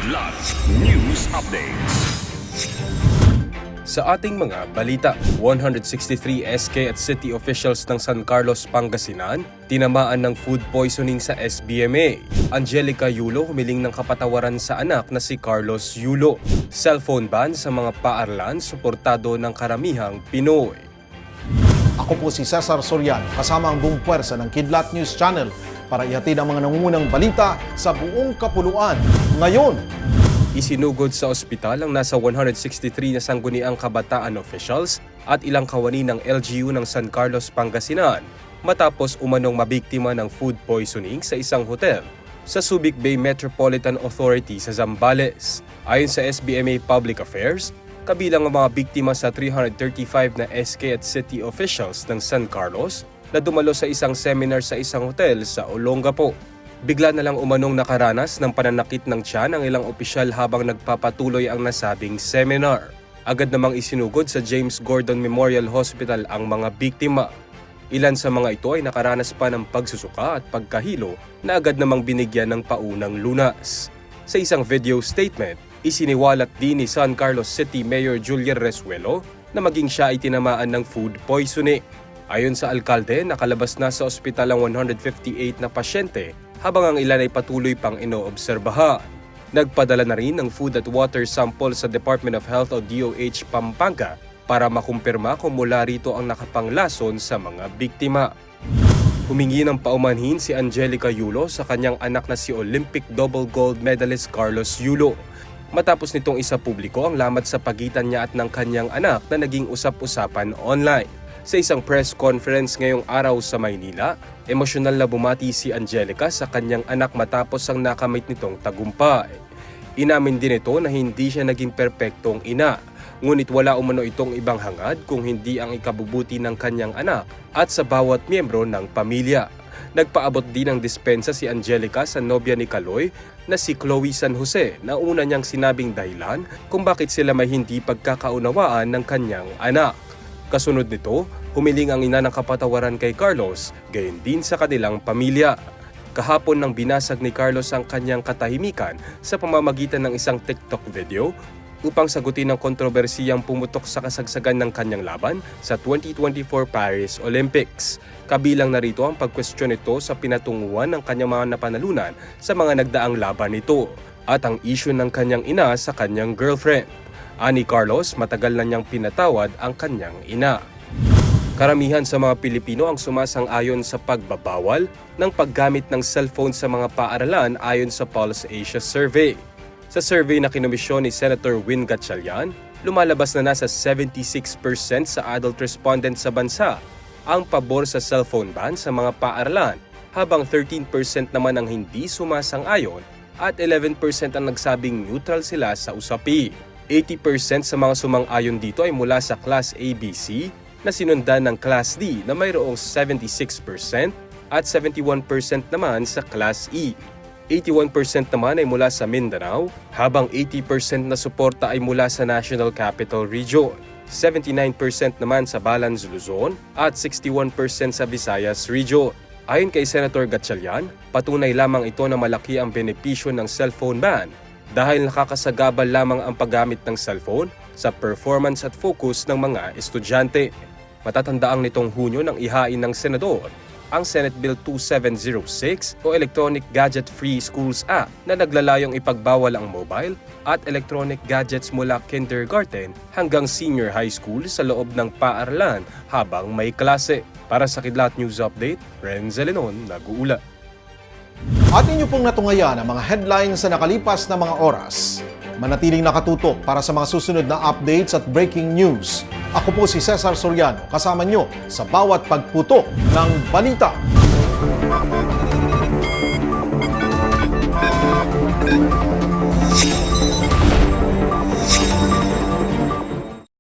Kidlat News Updates. Sa ating mga balita, 163 SK at city officials ng San Carlos, Pangasinan tinamaan ng food poisoning sa SBMA. Angelica Yulo humiling ng kapatawaran sa anak na si Carlos Yulo. Cellphone ban sa mga paaralan suportado ng karamihang Pinoy. Ako po si Cesar Soriano, kasama ang buong puwersa ng Kidlat News Channel para ihatid ang mga nangungunang balita sa buong kapuluan. Ngayon, Isinugod sa ospital ang nasa 163 na sangguniang kabataan officials at ilang kawani ng LGU ng San Carlos, Pangasinan matapos umanong mabiktima ng food poisoning sa isang hotel sa Subic Bay Metropolitan Authority sa Zambales. Ayon sa SBMA Public Affairs, kabilang ang mga biktima sa 335 na SK at city officials ng San Carlos na dumalo sa isang seminar sa isang hotel sa Olongapo. Bigla na lang umanong nakaranas ng pananakit ng tiyan ang ilang opisyal habang nagpapatuloy ang nasabing seminar. Agad namang isinugod sa James Gordon Memorial Hospital ang mga biktima. Ilan sa mga ito ay nakaranas pa ng pagsusuka at pagkahilo na agad namang binigyan ng paunang lunas. Sa isang video statement, isiniwalat din ni San Carlos City Mayor Julian Resuelo na maging siya ay tinamaan ng food poisoning. Ayon sa alkalde, nakalabas na sa ospital ang 158 na pasyente habang ang ilan ay patuloy pang inoobserbahan. Nagpadala na rin ng food at water sample sa Department of Health o DOH Pampanga para makumpirma kung mula rito ang nakapanglason sa mga biktima. Humingi ng paumanhin si Angelica Yulo sa kanyang anak na si Olympic double gold medalist Carlos Yulo. Matapos nitong isa publiko ang lamat sa pagitan niya at ng kanyang anak na naging usap-usapan online. Sa isang press conference ngayong araw sa Maynila, emosyonal na bumati si Angelica sa kanyang anak matapos ang nakamit nitong tagumpay. Inamin din ito na hindi siya naging perpektong ina, ngunit wala umano itong ibang hangad kung hindi ang ikabubuti ng kanyang anak at sa bawat miyembro ng pamilya. Nagpaabot din ng dispensa si Angelica sa nobya ni Kaloy na si Chloe San Jose na una niyang sinabing dahilan kung bakit sila may hindi pagkakaunawaan ng kanyang anak. Kasunod nito, humiling ang ina ng kapatawaran kay Carlos, gayon din sa kanilang pamilya. Kahapon nang binasag ni Carlos ang kanyang katahimikan sa pamamagitan ng isang TikTok video upang sagutin ang kontrobersiyang pumutok sa kasagsagan ng kanyang laban sa 2024 Paris Olympics. Kabilang narito ang pagkwestiyon nito sa pinatunguhan ng kanyang mga napanalunan sa mga nagdaang laban nito at ang issue ng kanyang ina sa kanyang girlfriend. Ani Carlos, matagal na niyang pinatawad ang kanyang ina. Karamihan sa mga Pilipino ang sumasang-ayon sa pagbabawal ng paggamit ng cellphone sa mga paaralan ayon sa Pulse Asia Survey. Sa survey na kinomisyon ni Senator Win Gatchalian, lumalabas na nasa 76% sa adult respondents sa bansa ang pabor sa cellphone ban sa mga paaralan, habang 13% naman ang hindi sumasang-ayon at 11% ang nagsabing neutral sila sa usapin. 80% sa mga sumang-ayon dito ay mula sa Class ABC na sinundan ng Class D na mayroong 76% at 71% naman sa Class E. 81% naman ay mula sa Mindanao, habang 80% na suporta ay mula sa National Capital Region, 79% naman sa Balans Luzon at 61% sa Visayas Region. Ayon kay Senator Gatchalian, patunay lamang ito na malaki ang benepisyo ng cellphone ban dahil nakakasagabal lamang ang paggamit ng cellphone sa performance at focus ng mga estudyante. Matatandaang nitong Hunyo nang ihain ng Senador ang Senate Bill 2706 o Electronic Gadget Free Schools Act na naglalayong ipagbawal ang mobile at electronic gadgets mula kindergarten hanggang senior high school sa loob ng paaralan habang may klase. Para sa Kidlat News Update, Renzo Lenon, nag-uula. at inyo pong natungayan ang mga headlines sa nakalipas na mga oras. Manatiling nakatutok para sa mga susunod na updates at breaking news. Ako po si Cesar Soriano, kasama nyo sa bawat pagputok ng balita.